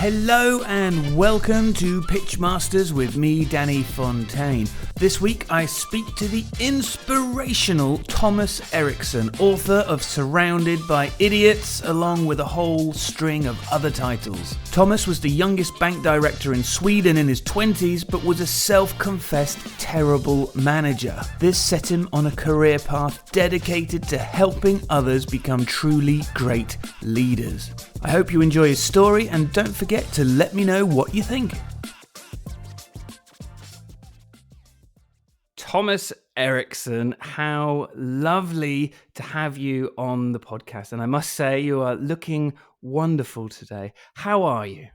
Hello and welcome to Pitch Masters with me, Danny Fontaine. This week I speak to the inspirational Thomas Erikson, author of Surrounded by Idiots, along with a whole string of other titles. Thomas was the youngest bank director in Sweden in his 20s, but was a self-confessed terrible manager. This set him on a career path dedicated to helping others become truly great leaders. I hope you enjoy his story and don't forget to let me know what you think. Thomas Erikson, how lovely to have you on the podcast. And I must say, you are looking wonderful today. How are you?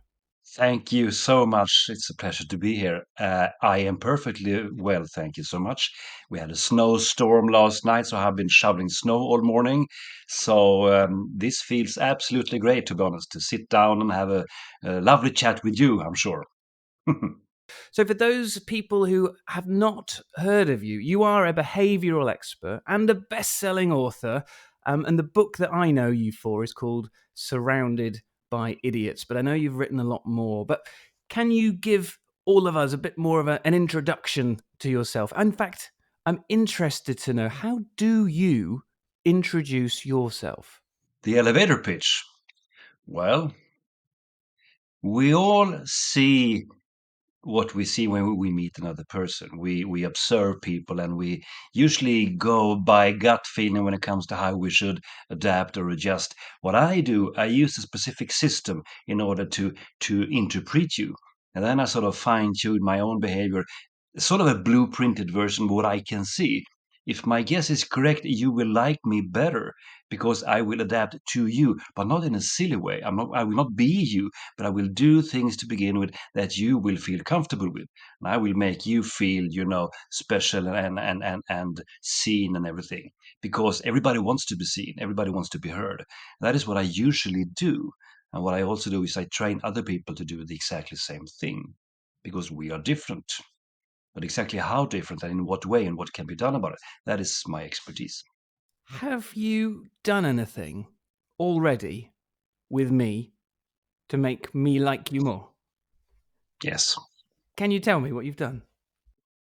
Thank you so much. It's a pleasure to be here. I am perfectly well, thank you so much. We had a snowstorm last night, so I've been shoveling snow all morning. So this feels absolutely great, to be honest, to sit down and have a lovely chat with you, I'm sure. So for those people who have not heard of you, you are a behavioral expert and a best-selling author. And the book that I know you for is called Surrounded by Idiots. But I know you've written a lot more. But can you give all of us a bit more of an introduction to yourself? In fact, I'm interested to know, how do you introduce yourself? The elevator pitch. Well, we all see what we see when we meet another person. We observe people and we usually go by gut feeling when it comes to how we should adapt or adjust. What I do, I use a specific system in order to interpret you. And then I sort of fine tune my own behavior, sort of a blueprinted version of what I can see. If my guess is correct, you will like me better because I will adapt to you, but not in a silly way. I will not be you, but I will do things to begin with that you will feel comfortable with. And I will make you feel, special and seen and everything. Because everybody wants to be seen, everybody wants to be heard. That is what I usually do. And what I also do is I train other people to do the exactly same thing. Because we are different. But exactly how different and in what way and what can be done about it, that is my expertise. Have you done anything already with me to make me like you more? Yes. Can you tell me what you've done?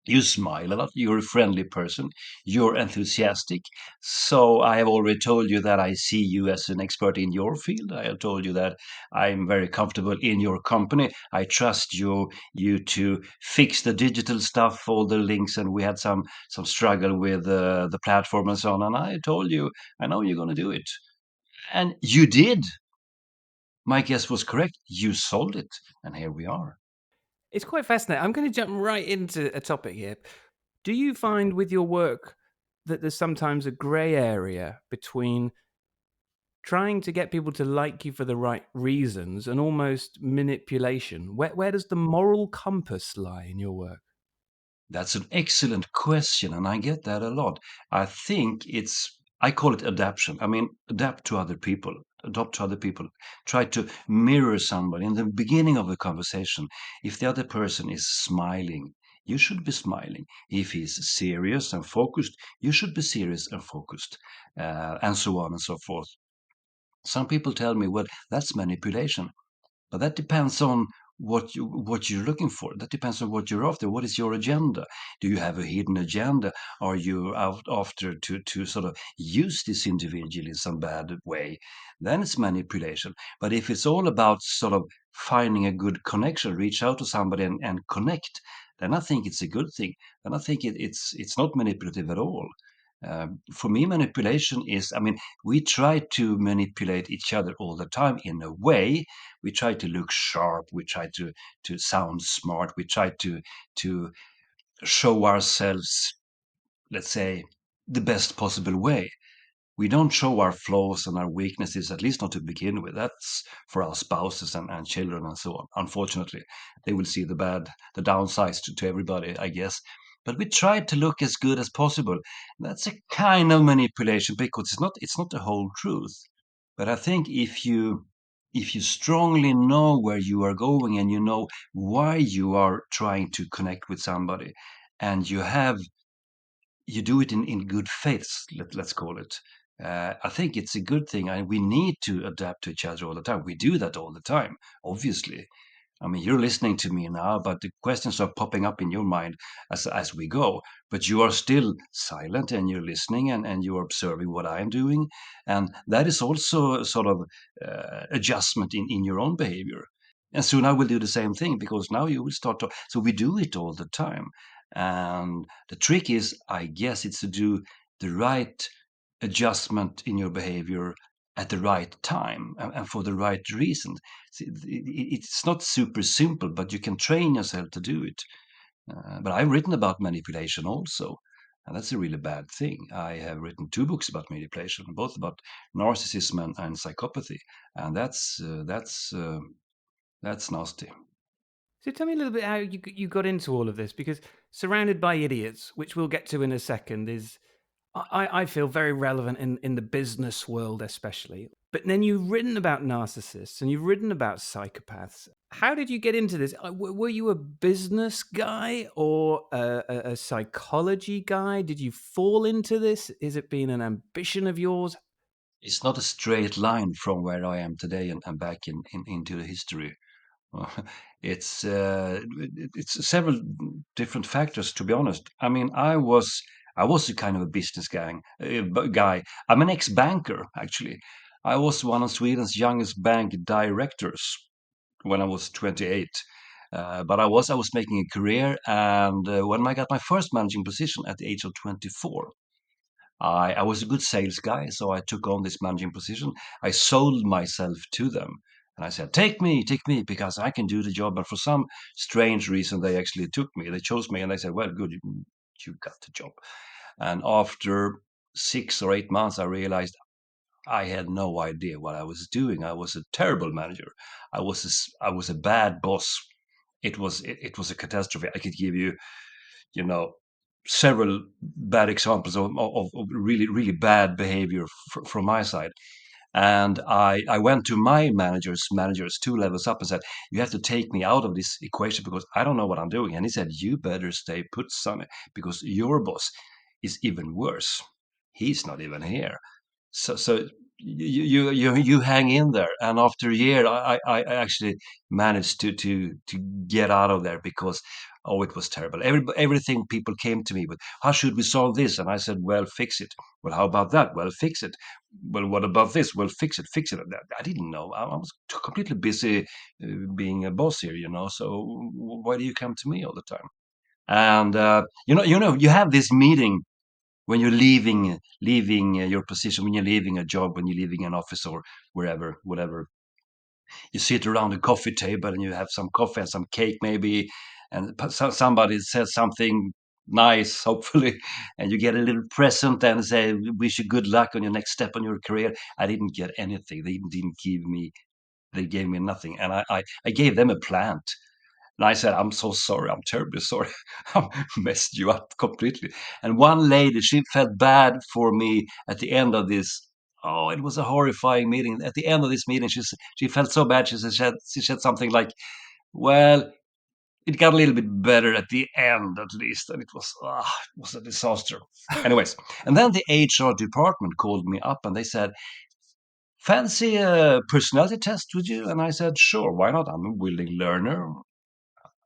You smile a lot. You're a friendly person. You're enthusiastic. So I have already told you that I see you as an expert in your field. I have told you that I'm very comfortable in your company. I trust you to fix the digital stuff, all the links, and we had some struggle with the platform and so on. And I told you, I know you're going to do it, and you did. My guess was correct. You solved it, and here we are. It's quite fascinating. I'm going to jump right into a topic here. Do you find with your work that there's sometimes a grey area between trying to get people to like you for the right reasons and almost manipulation? Where does the moral compass lie in your work? That's an excellent question, and I get that a lot. I call it adaptation. I mean, adapt to other people, adopt to other people. Try to mirror somebody. In the beginning of a conversation, if the other person is smiling, you should be smiling. If he's serious and focused, you should be serious and focused, and so on and so forth. Some people tell me, well, that's manipulation. But that depends on what you're looking for. That depends on what you're after. What is your agenda? Do you have a hidden agenda? Are you out after to sort of use this individual in some bad way? Then it's manipulation. But if it's all about sort of finding a good connection, reach out to somebody and connect, then I think it's a good thing. Then I think it's not manipulative at all. For me, manipulation is, I mean, we try to manipulate each other all the time in a way. We try to look sharp. We try to sound smart. We try to show ourselves, let's say, the best possible way. We don't show our flaws and our weaknesses, at least not to begin with. That's for our spouses and children and so on. Unfortunately, they will see the downsides to everybody, I guess. But we try to look as good as possible. That's a kind of manipulation because it's not the whole truth. But I think if you strongly know where you are going and you know why you are trying to connect with somebody, and you do it in good faith, let's call it, I think it's a good thing, and we need to adapt to each other all the time. We do that all the time, obviously. I mean, you're listening to me now, but the questions are popping up in your mind as we go. But you are still silent and you're listening and you're observing what I'm doing. And that is also a sort of adjustment in your own behavior. And soon I will do the same thing because now you will start to. So we do it all the time. And the trick is, I guess, it's to do the right adjustment in your behavior at the right time and for the right reason. It's not super simple, but you can train yourself to do it. But I've written about manipulation also, and that's a really bad thing. I have written two books about manipulation, both about narcissism and psychopathy, and that's nasty. So tell me a little bit how you got into all of this, because surrounded by idiots, which we'll get to in a second, is I feel very relevant in the business world, especially. But then you've written about narcissists and you've written about psychopaths. How did you get into this? Were you a business guy or a psychology guy? Did you fall into this? Is it been an ambition of yours? It's not a straight line from where I am today and back into the history. Well, it's several different factors, to be honest. I mean, I was a kind of a business guy. I'm an ex-banker, actually. I was one of Sweden's youngest bank directors when I was 28. But I was making a career, and when I got my first managing position at the age of 24, I was a good sales guy, so I took on this managing position. I sold myself to them. And I said, take me, because I can do the job. But for some strange reason, they actually took me. They chose me, and they said, well, good, you got the job. And after 6 or 8 months, I realized I had no idea what I was doing. I was a terrible manager. I was a bad boss. It was a catastrophe. I could give you, you know, several bad examples of really, really bad behavior from my side. And I went to my managers 2 levels up and said, you have to take me out of this equation because I don't know what I'm doing. And he said, you better stay put, Sonny, because your boss is even worse. He's not even here. So you hang in there, and after a year, I actually managed to get out of there because it was terrible. Everything people came to me with, how should we solve this? And I said, well, fix it. Well, how about that? Well, fix it. Well, what about this? Well, fix it. I didn't know. I was completely busy being a boss here, So why do you come to me all the time? And you have this meeting when you're leaving your position, when you're leaving a job, when you're leaving an office or wherever, whatever. You sit around a coffee table and you have some coffee and some cake maybe, and somebody says something nice, hopefully, and you get a little present and say, wish you good luck on your next step on your career. I didn't get anything. They gave me nothing, and I gave them a plant. And I said, I'm so sorry. I'm terribly sorry. I messed you up completely. And one lady, she felt bad for me at the end of this. Oh, it was a horrifying meeting. At the end of this meeting, she felt so bad. She said something like, well, it got a little bit better at the end, at least. And it was a disaster. Anyways, and then the HR department called me up and they said, fancy a personality test with you? And I said, sure, why not? I'm a willing learner.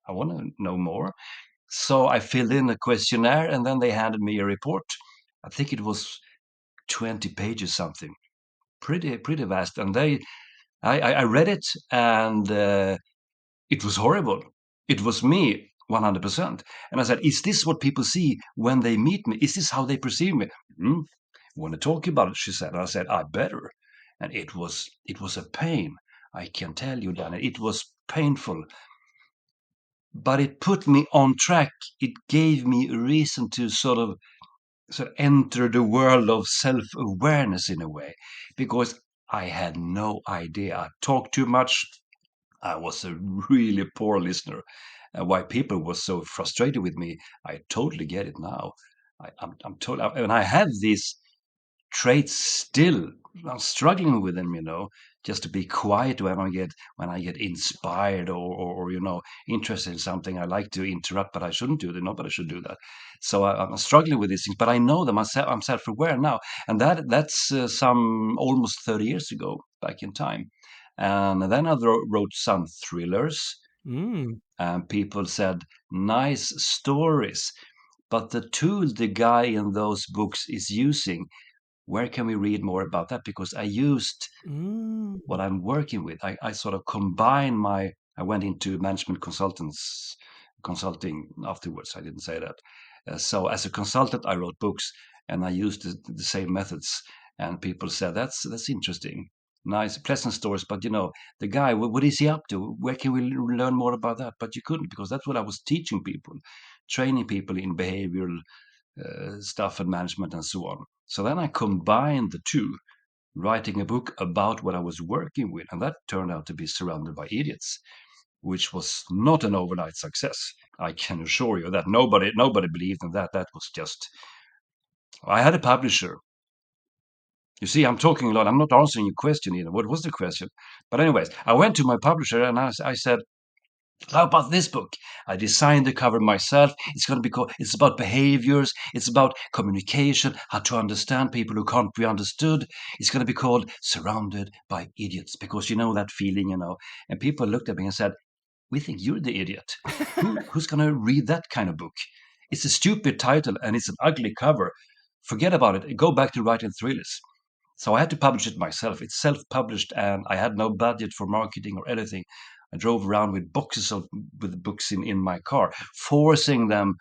I want to know more. So I filled in a questionnaire and then they handed me a report. I think it was 20 pages something. Pretty vast. And I read it and it was horrible. It was me 100%. And I said, is this what people see when they meet me? Is this how they perceive me? Hmm? Want to talk about it, she said. And I said, I better. And it was a pain. I can tell you, Danny, it was painful, but it put me on track. It gave me a reason to sort of enter the world of self-awareness in a way, because I had no idea. I talked too much. I was a really poor listener. And why people were so frustrated with me, I totally get it now. I'm totally, and I have these traits still. I'm struggling with them. just to be quiet when I get inspired or interested in something. I like to interrupt, but I shouldn't do that. Nobody should do that. So I'm struggling with these things, but I know them. I'm self-aware now, and that's some almost 30 years ago, back in time. And then I wrote some thrillers, Mm. and people said nice stories. But the tool the guy in those books is using, where can we read more about that? Because I used Mm. what I'm working with. I sort of combine I went into management consulting afterwards. I didn't say that. So as a consultant, I wrote books and I used the same methods. And people said, that's interesting. Nice, pleasant stories. But the guy, what is he up to? Where can we learn more about that? But you couldn't, because that's what I was teaching people, training people in behavioral stuff and management and so on. So then I combined the two, writing a book about what I was working with, and that turned out to be Surrounded by Idiots, which was not an overnight success. I can assure you that nobody believed in that. That was just, I had a publisher. You see, I'm talking a lot. I'm not answering your question either. What was the question? But anyways, I went to my publisher and I said, how about this book? I designed the cover myself. It's going to be called, it's about behaviors. It's about communication, how to understand people who can't be understood. It's going to be called Surrounded by Idiots, because you know that feeling. And people looked at me and said, we think you're the idiot. Who's going to read that kind of book? It's a stupid title and it's an ugly cover. Forget about it. Go back to writing thrillers. So I had to publish it myself. It's self-published, and I had no budget for marketing or anything. I drove around with boxes with books in my car, forcing them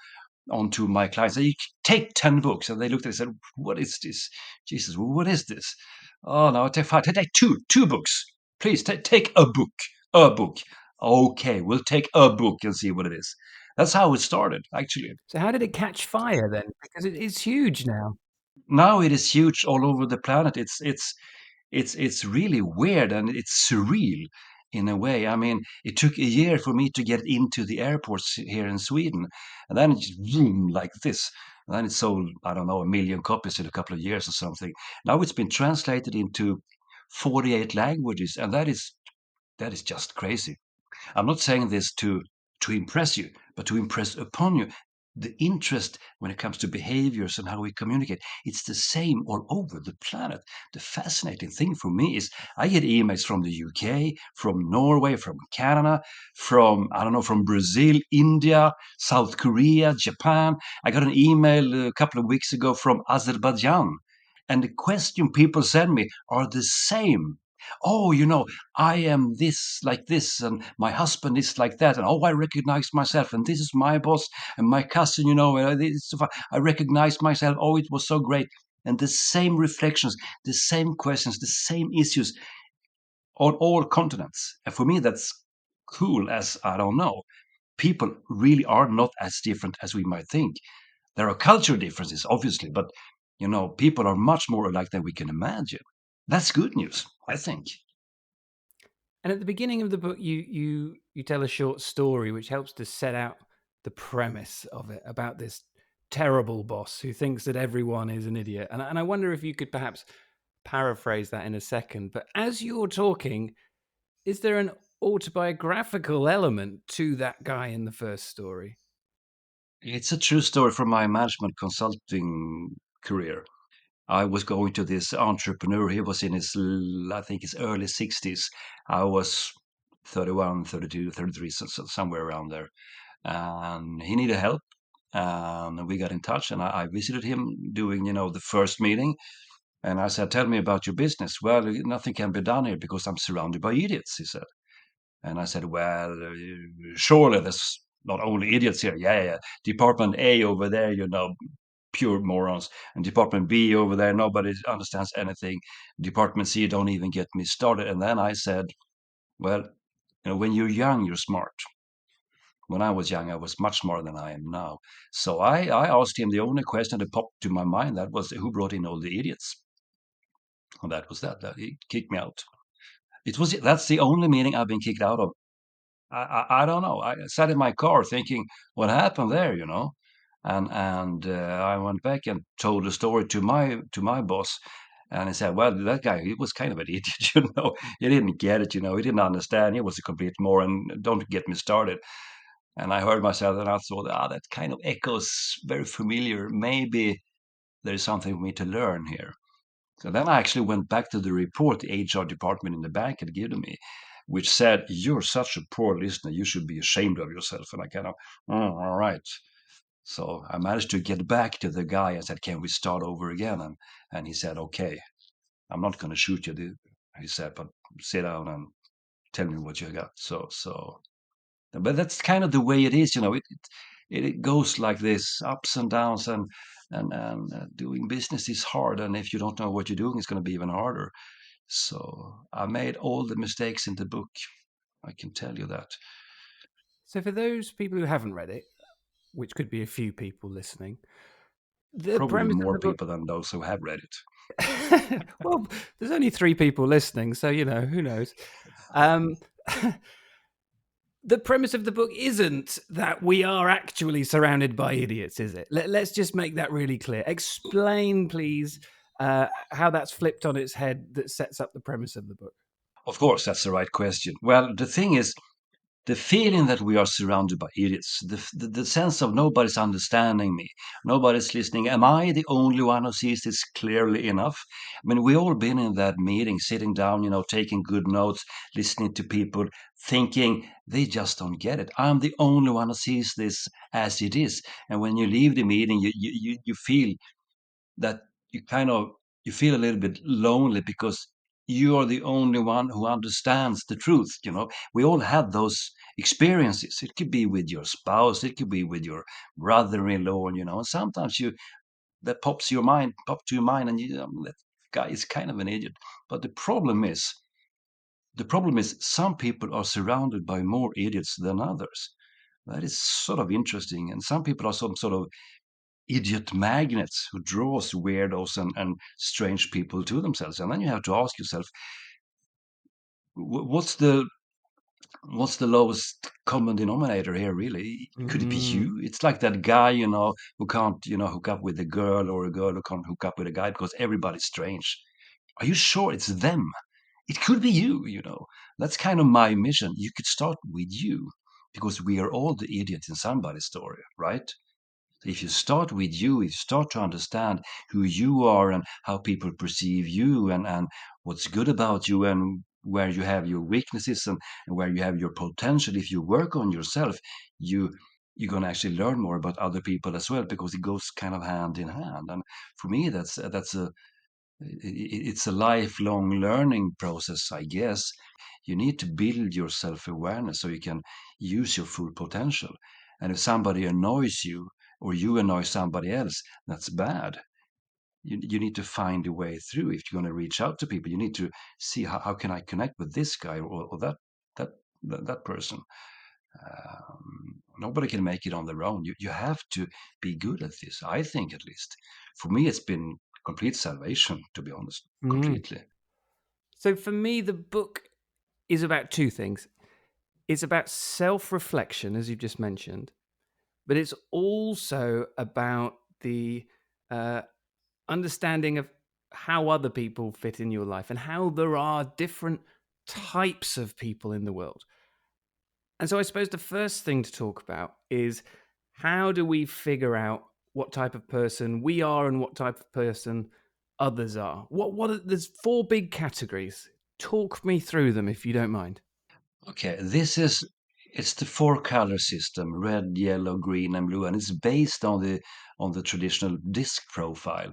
onto my clients. You take 10 books, and they looked at it and said, "What is this? Jesus, what is this? Oh no, take five. Take two books, please. Take a book, a book. Okay, we'll take a book and see what it is." That's how it started, actually. So how did it catch fire then? Because it's huge now. Now it is huge all over the planet. It's really weird and it's surreal in a way. I mean, it took a year for me to get into the airports here in Sweden, and then it just boom like this. And then it sold, I don't know, 1 million copies in a couple of years or something. Now it's been translated into 48 languages, and that is just crazy. I'm not saying this to impress you, but to impress upon you the interest when it comes to behaviors and how we communicate. It's the same all over the planet. The fascinating thing for me is I get emails from the UK, from Norway, from Canada, from I don't know, from Brazil, India, South Korea, Japan. I got an email a couple of weeks ago from Azerbaijan. And the question people send me are the same. Oh, I am this like this, and my husband is like that, and oh, I recognize myself, and this is my boss, and my cousin, I recognize myself. Oh, it was so great. And the same reflections, the same questions, the same issues on all continents. And for me, that's cool, as I don't know. People really are not as different as we might think. There are cultural differences, obviously, but people are much more alike than we can imagine. That's good news, I think. And at the beginning of the book, you tell a short story which helps to set out the premise of it about this terrible boss who thinks that everyone is an idiot. And I wonder if you could perhaps paraphrase that in a second. But as you're talking, is there an autobiographical element to that guy in the first story? It's a true story from my management consulting career. I was going to this entrepreneur. He was in I think his early 60s. I was 31, 32, 33, somewhere around there. And he needed help. And we got in touch, and I visited him doing, the first meeting. And I said, "Tell me about your business." "Well, nothing can be done here because I'm surrounded by idiots," he said. And I said, "Well, surely there's not only idiots here." "Yeah, yeah, yeah. Department A over there, pure morons. And Department B over there, nobody understands anything. Department C, don't even get me started." And then I said, "Well, when you're young, you're smart. When I was young, I was much smarter than I am now." So I asked him the only question that popped to my mind, that was, who brought in all the idiots? And that was that. He kicked me out. That's the only meeting I've been kicked out of. I don't know. I sat in my car thinking, what happened there? And I went back and told the story to my boss, And he said, well, that guy, he was kind of an idiot, He didn't get it, He didn't understand. He was a complete moron. Don't get me started. And I heard myself and I thought, that kind of echoes very familiar. Maybe there's something for me to learn here. So then I actually went back to the report the HR department in the bank had given me, which said, you're such a poor listener. You should be ashamed of yourself. And I kind of, all right. So I managed to get back to the guy and said, can we start over again? And he said, okay, I'm not going to shoot you, he said, but sit down and tell me what you got. But that's kind of the way it is, it goes like this, ups and downs, and doing business is hard. And if you don't know what you're doing, it's going to be even harder. So I made all the mistakes in the book. I can tell you that. So for those people who haven't read it, which could be a few people listening, the Probably premise of more the book. people than those who have read it. Well, there's only 3 people listening, so who knows. Um, the premise of the book isn't that we are actually surrounded by idiots, is it? Let's just make that really clear. Explain, please, how that's flipped on its head that sets up the premise of the book. Of course, that's the right question. Well, the thing is, the feeling that we are surrounded by idiots, the sense of nobody's understanding me, nobody's listening. Am I the only one who sees this clearly enough? I mean, we all been in that meeting, sitting down, taking good notes, listening to people, thinking they just don't get it. I'm the only one who sees this as it is. And when you leave the meeting, you feel that you kind of you feel a little bit lonely because you are the only one who understands the truth. We all have those experiences. It could be with your spouse, it could be with your brother-in-law, and sometimes you that pop to your mind, and that guy is kind of an idiot. But the problem is some people are surrounded by more idiots than others. That is sort of interesting, and some people are some sort of idiot magnets who draws weirdos and strange people to themselves. And then you have to ask yourself, what's the lowest common denominator here, really? Could it be Mm. you? It's like that guy, who can't, hook up with a girl, or a girl who can't hook up with a guy because everybody's strange. Are you sure it's them? It could be you. That's kind of my mission. You could start with you because we are all the idiot in somebody's story, right? If you start with you, if you start to understand who you are and how people perceive you, and what's good about you, and where you have your weaknesses, and where you have your potential, if you work on yourself, you're going to actually learn more about other people as well, because it goes kind of hand in hand. And for me, it's a lifelong learning process, I guess. You need to build your self-awareness so you can use your full potential. And if somebody annoys you, or you annoy somebody else, that's bad. You need to find a way through. If you're going to reach out to people, you need to see how can I connect with this guy, or that that person. Nobody can make it on their own. You have to be good at this, I think, at least. For me, it's been complete salvation, to be honest, Mm. completely. So for me, the book is about 2 things. It's about self-reflection, as you've just mentioned, but it's also about the uh, understanding of how other people fit in your life and how there are different types of people in the world. And so I suppose the first thing to talk about is, how do we figure out what type of person we are and what type of person others are? There's 4 big categories. Talk me through them if you don't mind. Okay, it's the four color system: red, yellow, green, and blue, and it's based on the traditional disc profile.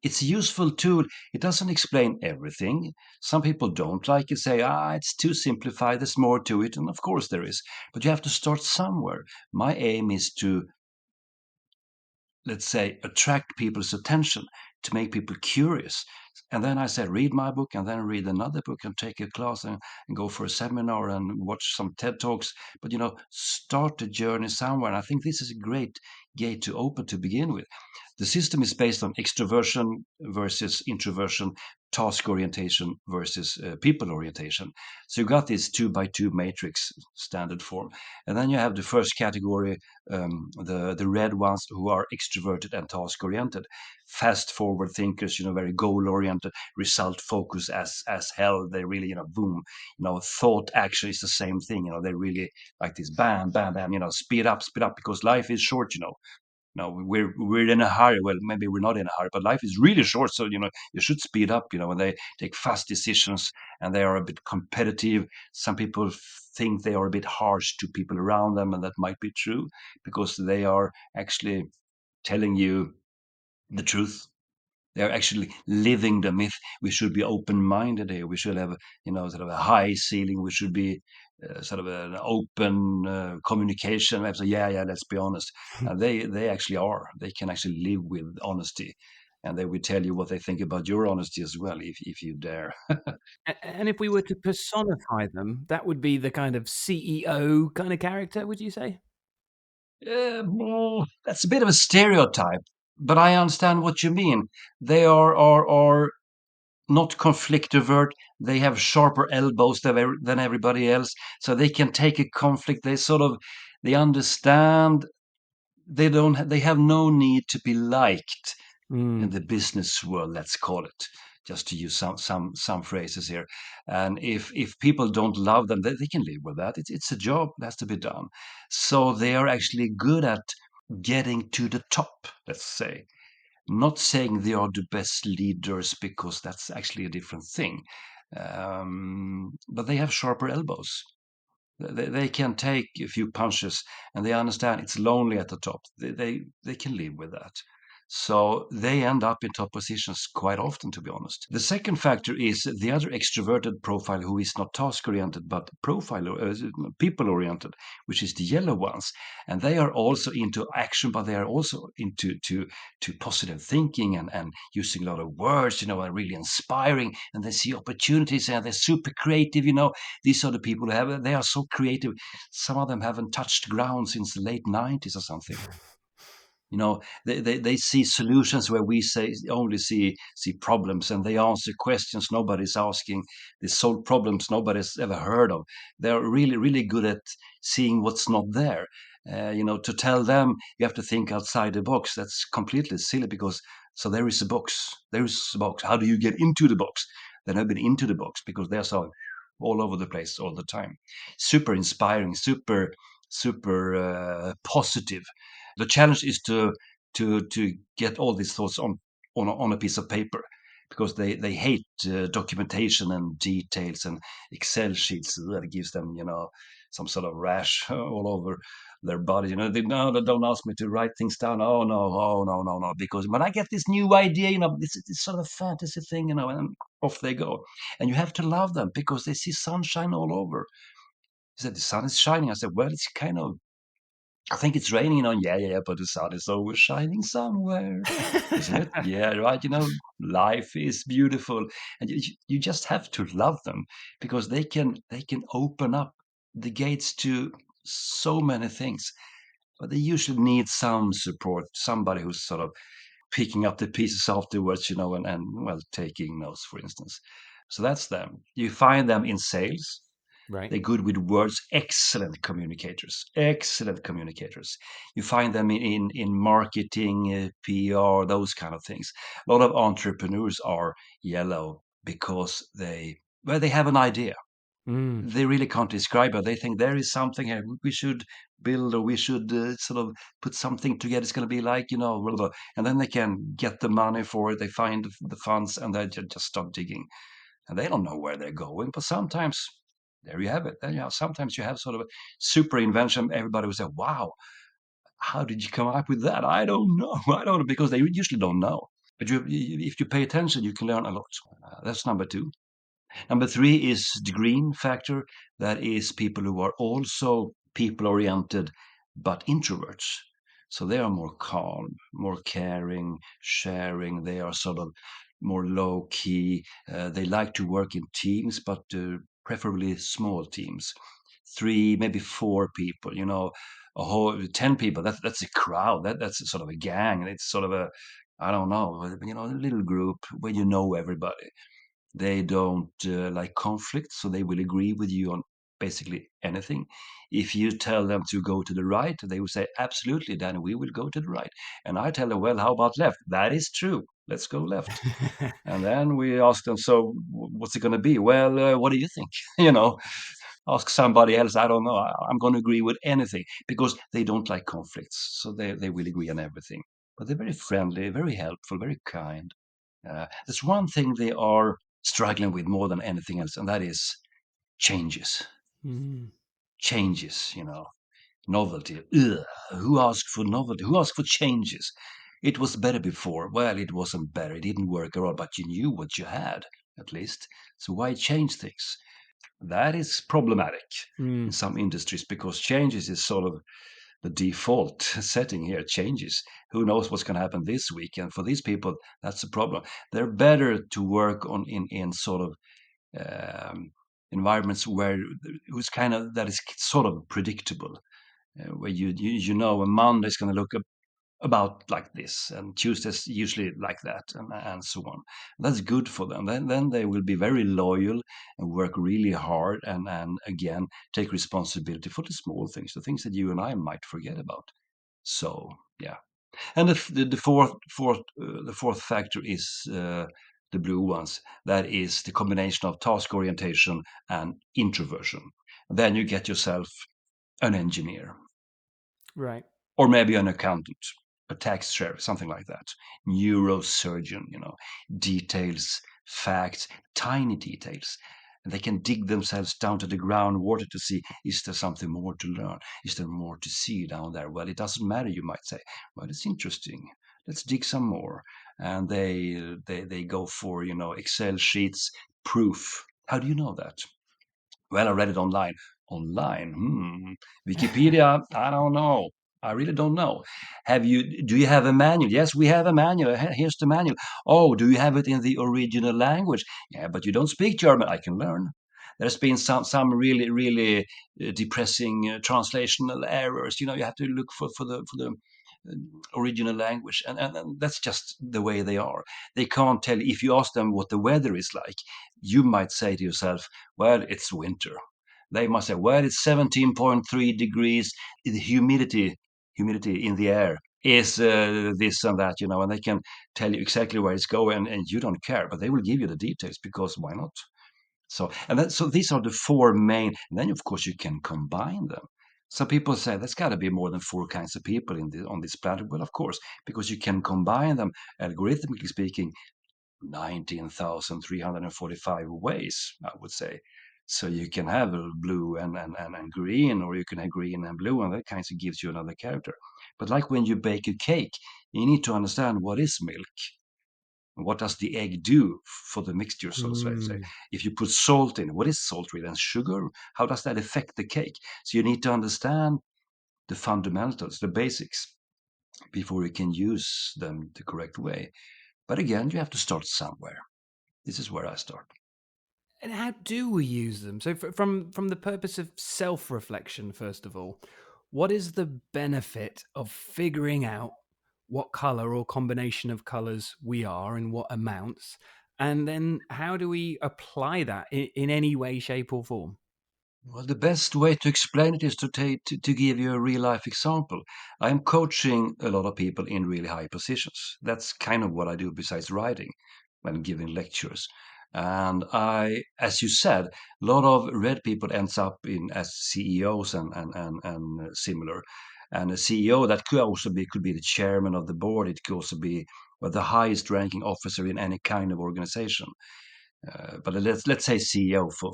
It's a useful tool. It doesn't explain everything. Some people don't like it, say, it's too simplified, there's more to it. And of course there is. But you have to start somewhere. My aim is to, let's say, attract people's attention, to make people curious. And then I said, read my book, and then read another book, and take a class, and go for a seminar, and watch some TED Talks. But, start the journey somewhere. And I think this is a great gate to open to begin with. The system is based on extroversion versus introversion, task orientation versus people orientation. So you got this 2 by 2 matrix standard form, and then you have the first category, the red ones who are extroverted and task oriented, fast forward thinkers, very goal oriented, result focused as hell. They really, boom, thought action is the same thing. They really like this, bam, bam, bam. Speed up, because life is short. No, we're in a hurry. Well, maybe we're not in a hurry, but life is really short. So you should speed up. When they take fast decisions and they are a bit competitive. Some people think they are a bit harsh to people around them, and that might be true because they are actually telling you the truth. They're actually living the myth. We should be open-minded here. We should have, sort of a high ceiling. We should be sort of an open communication. So yeah, yeah. Let's be honest. They actually are. They can actually live with honesty, and they will tell you what they think about your honesty as well, if you dare. And if we were to personify them, that would be the kind of CEO kind of character, would you say? That's a bit of a stereotype, but I understand what you mean. They are not conflict avert. They have sharper elbows than everybody else, so they can take a conflict. They understand. They have no need to be liked in Mm. the business world. Let's call it, just to use some phrases here. And if people don't love them, they can live with that. It's a job that has to be done. So they are actually good at getting to the top. Let's say, not saying they are the best leaders, because that's actually a different thing. But they have sharper elbows. They can take a few punches, and they understand it's lonely at the top. They can live with that. So they end up in top positions quite often, to be honest. The second factor is the other extroverted profile, who is not task oriented but people oriented, which is the yellow ones. And they are also into action, but they are also into to positive thinking, and using a lot of words, are really inspiring, and they see opportunities, and they're super creative. These are the people they are so creative. Some of them haven't touched ground since the late 90s or something. They see solutions where we only see problems, and they answer questions nobody's asking. They solve problems nobody's ever heard of. They're really, really good at seeing what's not there. To tell them you have to think outside the box, that's completely silly, because so there is a box. There is a box. How do you get into the box? They've never been into the box because they're so all over the place all the time. Super inspiring, super positive. The challenge is to get all these thoughts on a piece of paper, because they hate documentation and details and Excel sheets that gives them some sort of rash all over their body. No, don't ask me to write things down. Oh no, oh no, no, no, because when I get this new idea, this sort of fantasy thing, and off they go. And you have to love them because they see sunshine all over. He said the sun is shining. I said, well, it's kind of, I think it's raining on. Yeah, yeah, yeah, but the sun is always shining somewhere, isn't it? Yeah, right. Life is beautiful, and you just have to love them, because they can open up the gates to so many things. But they usually need some support, somebody who's sort of picking up the pieces afterwards, and well, taking notes, for instance. So that's them. You find them in sales. Right. They're good with words, excellent communicators, excellent communicators. You find them in marketing, PR, those kind of things. A lot of entrepreneurs are yellow because they have an idea. Mm. They really can't describe it. They think there is something here we should build, or we should sort of put something together. It's going to be like, blah, blah. And then they can get the money for it. They find the funds, and they just start digging, and they don't know where they're going. But sometimes, there you have it. Then, sometimes you have sort of a super invention. Everybody will say, "Wow, how did you come up with that?" I don't know. I don't know, because they usually don't know. But if you pay attention, you can learn a lot. That's number two. Number three is the green factor. That is people who are also people oriented, but introverts. So they are more calm, more caring, sharing. They are sort of more low key. They like to work in teams, but preferably small teams. Three, maybe four people, a whole 10 people. That's a crowd. That's sort of a gang. It's sort of a, I don't know, a little group where you know everybody. They don't like conflict, so they will agree with you on basically anything. If you tell them to go to the right, they will say, absolutely, then we will go to the right. And I tell them, well, how about left? That is true. Let's go left. And then we ask them, so what's it going to be? Well, what do you think? You know, ask somebody else. I don't know. I'm going to agree with anything because they don't like conflicts. So they will agree on everything. But they're very friendly, very helpful, very kind. There's one thing they are struggling with more than anything else, and that is changes. Mm. Changes, novelty. Ugh. Who asked for novelty? Who asked for changes? It was better before. Well, it wasn't better. It didn't work at all, but you knew what you had, at least. So why change things? That is problematic in Mm. some industries because changes is sort of the default setting here. Changes. Who knows what's going to happen this week? And for these people, that's the problem. They're better to work on in sort of um, environments where who's kind of that is sort of predictable, where you know a Monday is going to look about like this, and Tuesdays usually like that, and so on. That's good for them. Then they will be very loyal and work really hard, and again take responsibility for the small things, the things that you and I might forget about. So yeah, and the fourth factor is the blue ones. That is the combination of task orientation and introversion. Then you get yourself an engineer, Right. or maybe an accountant, a tax sheriff, something like that. Neurosurgeon, details, facts, tiny details. And they can dig themselves down to the groundwater to see, is there something more to learn? Is there more to see down there? Well, it doesn't matter, you might say. Well, it's interesting. Let's dig some more. And they go for, Excel sheets, proof. How do you know that? Well, I read it online. Online? Wikipedia? I don't know. I really don't know. Do you have a manual? Yes, we have a manual. Here's the manual. Oh, do you have it in the original language? Yeah, but you don't speak German. I can learn. There's been some really really depressing translational errors. You have to look for the original language, and that's just the way they are. They can't tell. If you ask them what the weather is like, you might say to yourself, well, it's winter. They must say, well, it's 17.3 degrees. The humidity in the air is this and that, and they can tell you exactly where it's going, and you don't care, but they will give you the details because why not? So these are the four main, and then of course you can combine them. Some people say there's got to be more than four kinds of people on this planet. Well, of course, because you can combine them, algorithmically speaking, 19,345 ways, I would say. So you can have a blue and green, or you can have green and blue, and that kind of gives you another character. But like when you bake a cake, you need to understand what is milk. What does the egg do for the mixture, so to say? Mm. If you put salt in, what is salt really? And sugar, how does that affect the cake? So you need to understand the fundamentals, the basics, before you can use them the correct way. But again, you have to start somewhere. This is where I start. And how do we use them? So, from the purpose of self-reflection, first of all, what is the benefit of figuring out what color or combination of colors we are and what amounts, and then how do we apply that in any way, shape, or form? Well, the best way to explain it is to give you a real life example. I'm coaching a lot of people in really high positions. That's kind of what I do besides writing when giving lectures. And as you said, a lot of red people ends up in as CEOs and similar. And a CEO that could be the chairman of the board. It could also be the highest ranking officer in any kind of organization, but let's say CEO for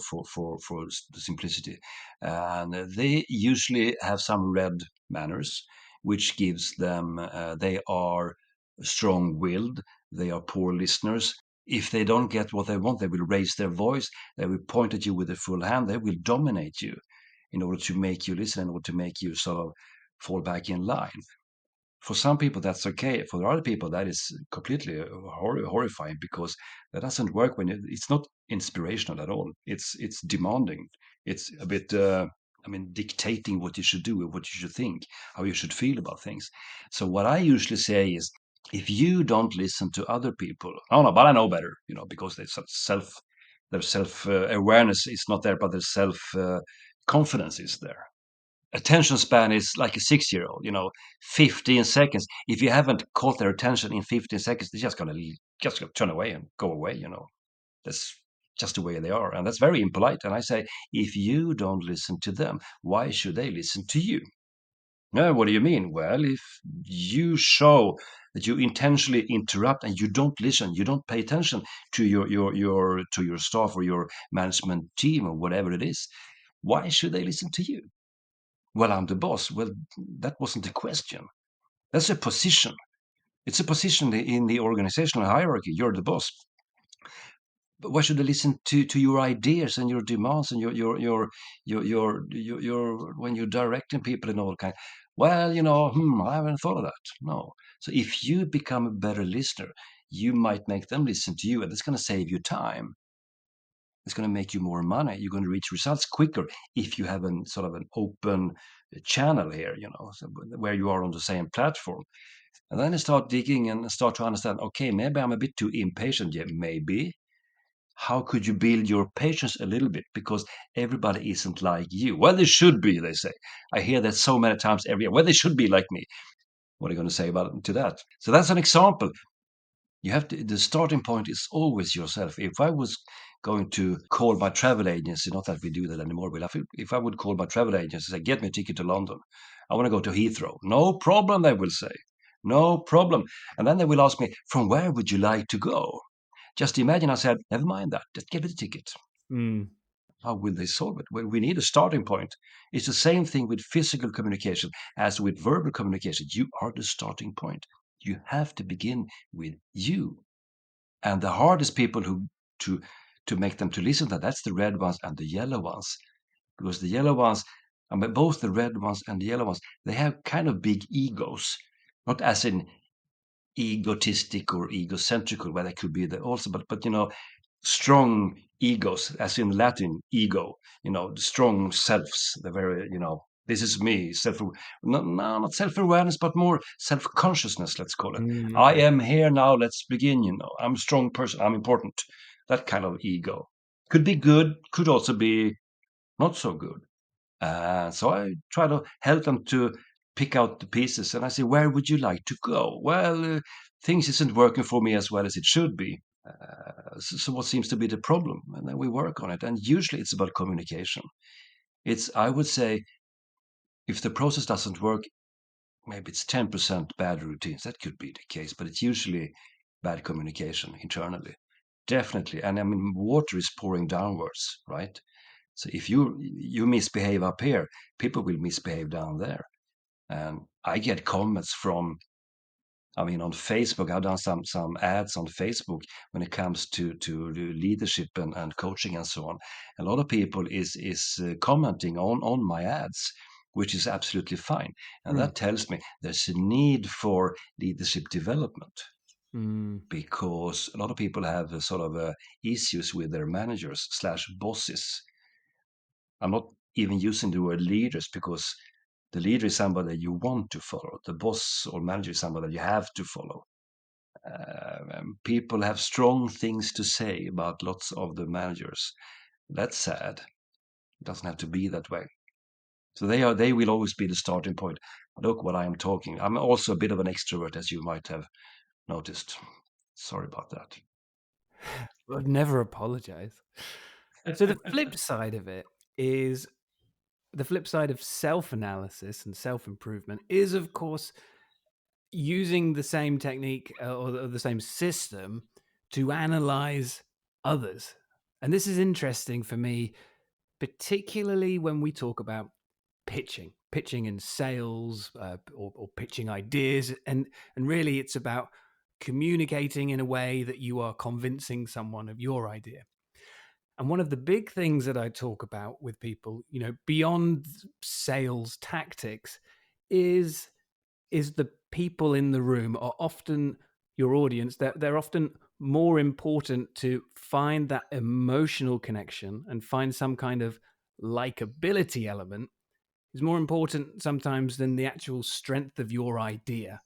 the simplicity, and they usually have some red manners, which gives them they are strong-willed, they are poor listeners. If they don't get what they want, they will raise their voice, they will point at you with a full hand, they will dominate you in order to make you listen, in order to make you sort of fall back in line. For some people that's okay, for other people that is completely horrifying, because that doesn't work when it's not inspirational at all. It's demanding. It's a bit dictating what you should do, what you should think, how you should feel about things. So what I usually say is, if you don't listen to other people, oh no, but I know better, because they're self their self awareness is not there, but their self confidence is there. Attention span is like a 6-year-old, 15 seconds. If you haven't caught their attention in 15 seconds, they're just gonna turn away and go away. That's just the way they are. And that's very impolite. And I say, if you don't listen to them, why should they listen to you? No, what do you mean? Well, if you show that you intentionally interrupt and you don't listen, you don't pay attention to your staff or your management team or whatever it is, why should they listen to you? Well, I'm the boss. Well, that wasn't the question. That's a position. It's a position in the organizational hierarchy. You're the boss. But why should they listen to your ideas and your demands and your when you're directing people and all kind? Well, I haven't thought of that. No. So if you become a better listener, you might make them listen to you, and it's going to save you time. It's going to make you more money. You're going to reach results quicker if you have an sort of an open channel here, so where you are on the same platform. And then I start digging and start to understand, okay, maybe I'm a bit too impatient. Yeah, maybe. How could you build your patience a little bit? Because everybody isn't like you. Well, they should be, they say. I hear that so many times every year. Well, they should be like me. What are you going to say about to that? So that's an example. The starting point is always yourself. If I was going to call my travel agency, not that we do that anymore, but if I would call my travel agency and say, get me a ticket to London, I want to go to Heathrow. No problem, they will say. No problem. And then they will ask me, from where would you like to go? Just imagine I said, never mind that, just get me the ticket. Mm. How will they solve it? Well, we need a starting point. It's the same thing with physical communication as with verbal communication. You are the starting point. You have to begin with you. And the hardest people who to make them to listen to that's the red ones and the yellow ones. Because the yellow ones, I mean, both the red ones and the yellow ones, they have kind of big egos. Not as in egotistic or egocentric, where they could be there also, but strong egos, as in Latin ego, strong selves. They're very, this is me, not self-awareness, but more self-consciousness, let's call it. I Okay. am here now, let's begin, I'm a strong person, I'm important. That kind of ego. Could be good, could also be not so good. So I try to help them to pick out the pieces, and I say, where would you like to go? Well, things isn't working for me as well as it should be. So what seems to be the problem? And then we work on it. And usually it's about communication. I would say, if the process doesn't work, maybe it's 10% bad routines. That could be the case, but it's usually bad communication internally. Definitely. And I mean, water is pouring downwards, right? So if you misbehave up here, people will misbehave down there. And I get comments from, I mean, on Facebook. I've done some ads on Facebook when it comes to the leadership and coaching and so on. A lot of people is commenting on my ads, which is absolutely fine, and Mm. that tells me there's a need for leadership development, Mm. because a lot of people have a sort of issues with their managers slash bosses. I'm not even using the word leaders, because the leader is somebody you want to follow. The boss or manager is somebody you have to follow. People have strong things to say about lots of the managers. That's sad. It doesn't have to be that way. So they will always be the starting point. Look what I am talking. I'm also a bit of an extrovert, as you might have noticed. Sorry about that. I'd never apologize. So the flip side of it is the flip side of self-analysis and self-improvement is, of course, using the same technique or the same system to analyze others. And this is interesting for me, particularly when we talk about pitching in sales or pitching ideas. And really, it's about communicating in a way that you are convincing someone of your idea. And one of the big things that I talk about with people, beyond sales tactics, is the people in the room are often your audience. They're often more important to find that emotional connection and find some kind of likability element is more important sometimes than the actual strength of your idea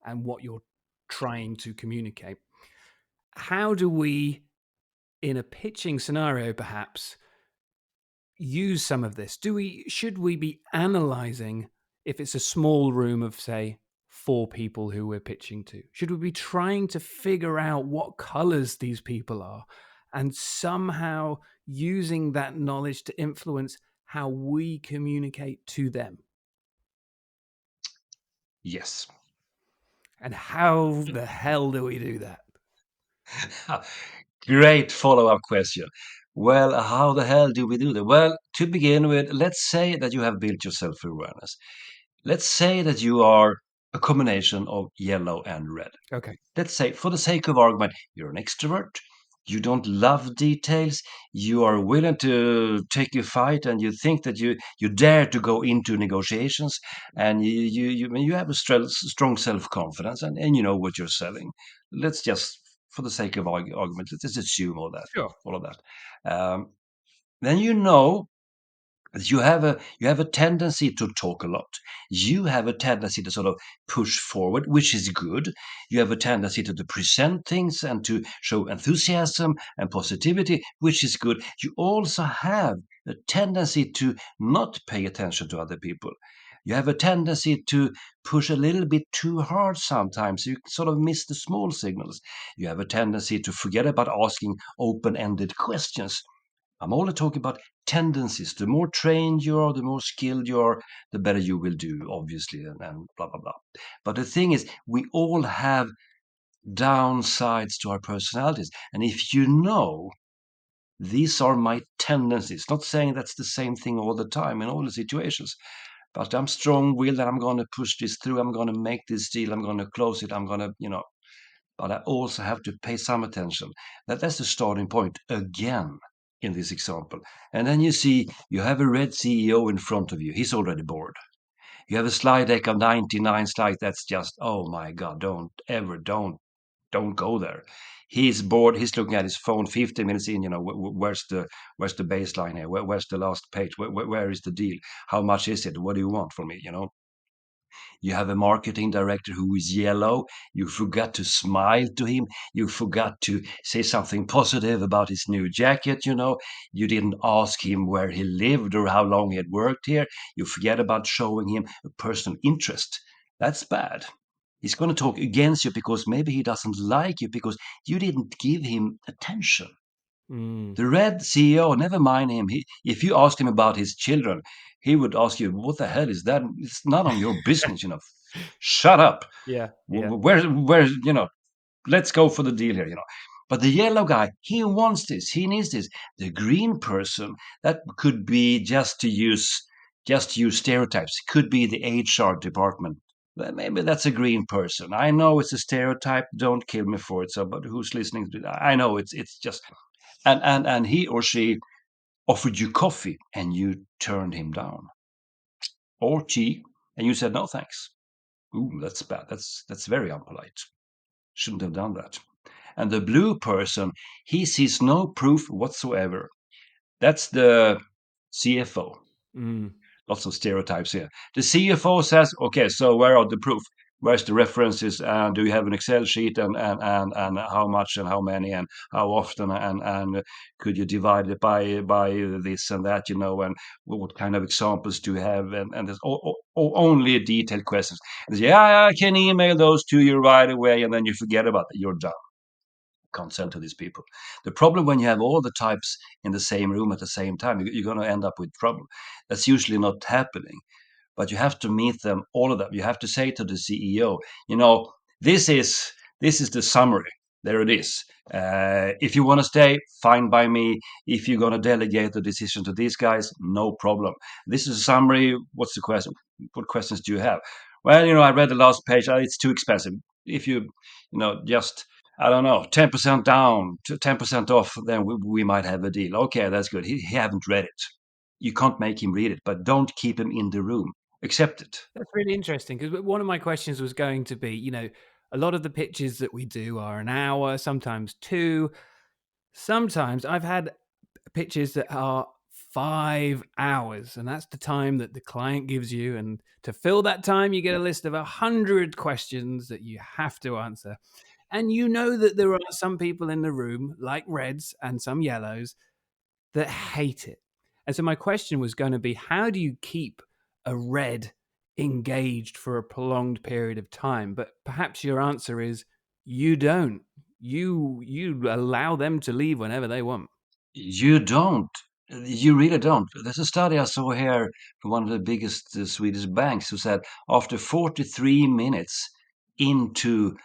and what you're trying to communicate. How do we in a pitching scenario, perhaps use some of this? Should we be analyzing if it's a small room of, say, 4 people who we're pitching to? Should we be trying to figure out what colors these people are and somehow using that knowledge to influence how we communicate to them? Yes. And how the hell do we do that? Great follow-up question. Well, how the hell do we do that? Well, to begin with, let's say that you have built your self-awareness. Let's say that you are a combination of yellow and red. Okay. Let's say, for the sake of argument, you're an extrovert, you don't love details, you are willing to take a fight, and you think that you dare to go into negotiations, and you have a strong self-confidence, and you know what you're selling. Let's just, for the sake of argument, let's just assume Sure. all of that. Then you know you have a tendency to talk a lot. You have a tendency to sort of push forward, which is good. You have a tendency to present things and to show enthusiasm and positivity, which is good. You also have a tendency to not pay attention to other people. You have a tendency to push a little bit too hard sometimes. You sort of miss the small signals. You have a tendency to forget about asking open ended questions. I'm only talking about tendencies. The more trained you are, the more skilled you are, the better you will do, obviously, and blah, blah, blah. But the thing is, we all have downsides to our personalities. And if you know these are my tendencies, not saying that's the same thing all the time in all the situations, but I'm strong willed and I'm going to push this through. I'm going to make this deal. I'm going to close it. I'm going to, but I also have to pay some attention. That's the starting point again in this example. And then you see you have a red CEO in front of you. He's already bored. You have a slide deck of 99 slides. That's just, oh my God, don't go there. He's bored. He's looking at his phone 15 minutes in. Where's the baseline here? Where's the last page? Where is the deal? How much is it? What do you want from me? You have a marketing director who is yellow. You forgot to smile to him. You forgot to say something positive about his new jacket. You didn't ask him where he lived or how long he had worked here. You forget about showing him a personal interest. That's bad. He's going to talk against you because maybe he doesn't like you because you didn't give him attention. Mm. The red CEO, never mind him. If you asked him about his children, he would ask you, "What the hell is that? It's none of your business. Shut up. Yeah. Yeah. Where, let's go for the deal here. But the yellow guy, he wants this. He needs this. The green person, that could be just to use stereotypes. Could be the HR department. Well, maybe that's a green person. I know it's a stereotype. Don't kill me for it. So, but who's listening to that? I know it's just and he or she offered you coffee and you turned him down, or she, and you said no thanks. Ooh, that's bad. That's very unpolite. Shouldn't have done that. And the blue person, he sees no proof whatsoever. That's the CFO. Mm. Lots of stereotypes here. The CFO says, okay, so where are the proof? Where's the references? And do you have an Excel sheet? And how much and how many and how often? And could you divide it by this and that? And what kind of examples do you have? And there's only detailed questions. And yeah, I can email those to you right away, and then you forget about it. You're done. Can't sell to these people. The problem when you have all the types in the same room at the same time, you're going to end up with trouble. That's usually not happening, but you have to meet them, all of them. You have to say to the CEO, this is the summary. There it is. If you want to stay, fine by me. If you're going to delegate the decision to these guys, no problem. This is a summary. What's the question? What questions do you have? Well, I read the last page. It's too expensive. If just I don't know, 10% down, 10% off, then we might have a deal. Okay, that's good. He haven't read it. You can't make him read it, but don't keep him in the room. Accept it. That's really interesting because one of my questions was going to be, a lot of the pitches that we do are an hour, sometimes 2. Sometimes I've had pitches that are 5 hours, and that's the time that the client gives you. And to fill that time, you get a list of 100 questions that you have to answer. And you know that there are some people in the room, like reds and some yellows, that hate it. And so my question was going to be, how do you keep a red engaged for a prolonged period of time? But perhaps your answer is you don't. You allow them to leave whenever they want. You don't. You really don't. There's a study I saw here from one of the biggest Swedish banks who said after 43 minutes into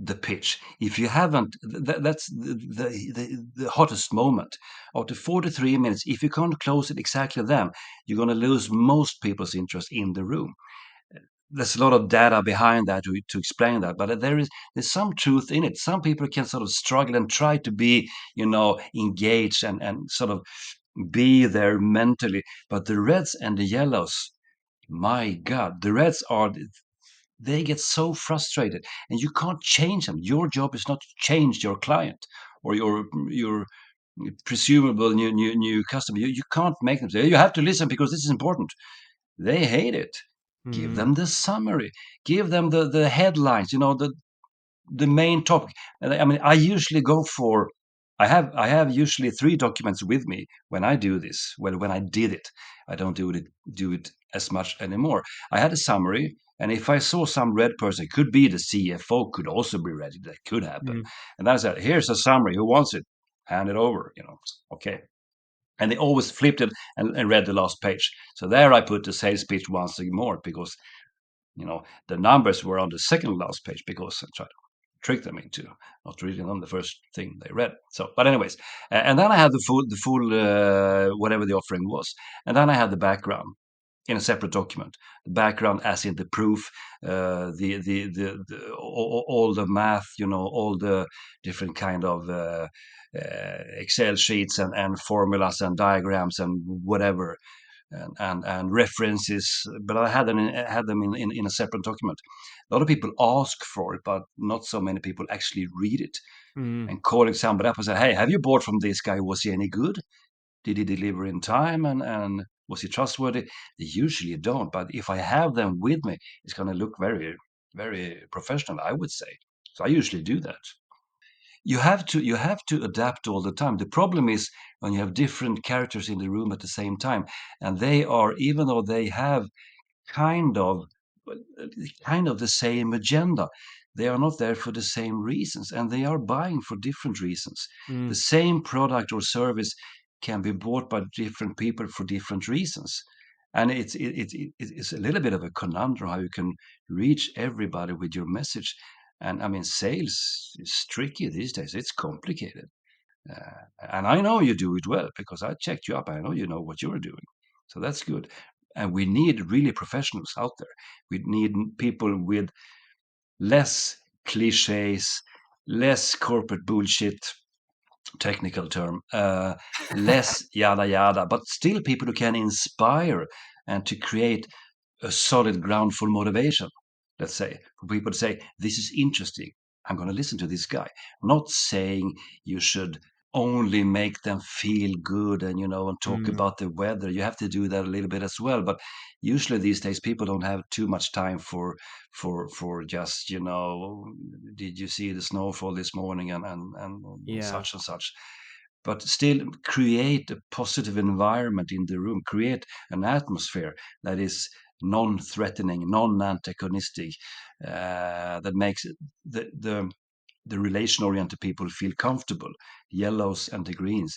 the pitch, if you haven't, that's the hottest moment. After 43 minutes, if you can't close it exactly then, you're going to lose most people's interest in the room. There's a lot of data behind that to explain that, but there's some truth in it. Some people can sort of struggle and try to be, engaged and sort of be there mentally. But the reds and the yellows, my God, the reds they get so frustrated, and you can't change them. Your job is not to change your client or your presumable new customer. You can't make them say you have to listen because this is important. They hate it. Give Mm, them the summary. Give them the headlines. The main topic. And I mean, I usually go for. I have usually 3 documents with me when I do this. When I did it, I don't do it as much anymore. I had a summary, and if I saw some red person, it could be the CFO, could also be red. That could happen. mm, And I said, "Here's a summary. Who wants it? Hand it over." Okay, and they always flipped it and read the last page. So there I put the sales pitch once more because the numbers were on the second last page because I tried to trick them into not reading on the first thing they read. So, but anyways, and then I had the full whatever the offering was, and then I had the background in a separate document. The background, as in the proof, all the math, all the different kind of Excel sheets and formulas and diagrams and whatever and references, but I had them in a separate document. A lot of people ask for it, but not so many people actually read it. mm. And calling somebody up and say, "Hey, have you bought from this guy? Was he any good? Did he deliver in time? And was he trustworthy?" They usually don't, but if I have them with me, it's going to look very, very professional, I would say. So I usually do that. You have to adapt all the time. The problem is when you have different characters in the room at the same time, and they are, even though they have kind of kind of the same agenda, they are not there for the same reasons, and they are buying for different reasons. The Mm. same product or service can be bought by different people for different reasons, and it's a little bit of a conundrum how you can reach everybody with your message. And I mean, sales is tricky these days. It's complicated. And I know you do it well because I checked you up. I know you know what you're doing. So that's good. And we need really professionals out there. We need people with less cliches, less corporate bullshit, technical term, less yada yada, but still people who can inspire and to create a solid ground for motivation. Let's say for people to say, "This is interesting. I'm going to listen to this guy." Not saying you should only make them feel good and talk Mm. about the weather. You have to do that a little bit as well. But usually these days people don't have too much time for just did you see the snowfall this morning and Yeah. such and such. But still create a positive environment in the room, create an atmosphere that is non-threatening, non-antagonistic, that makes the relation-oriented people feel comfortable. Yellows and the greens,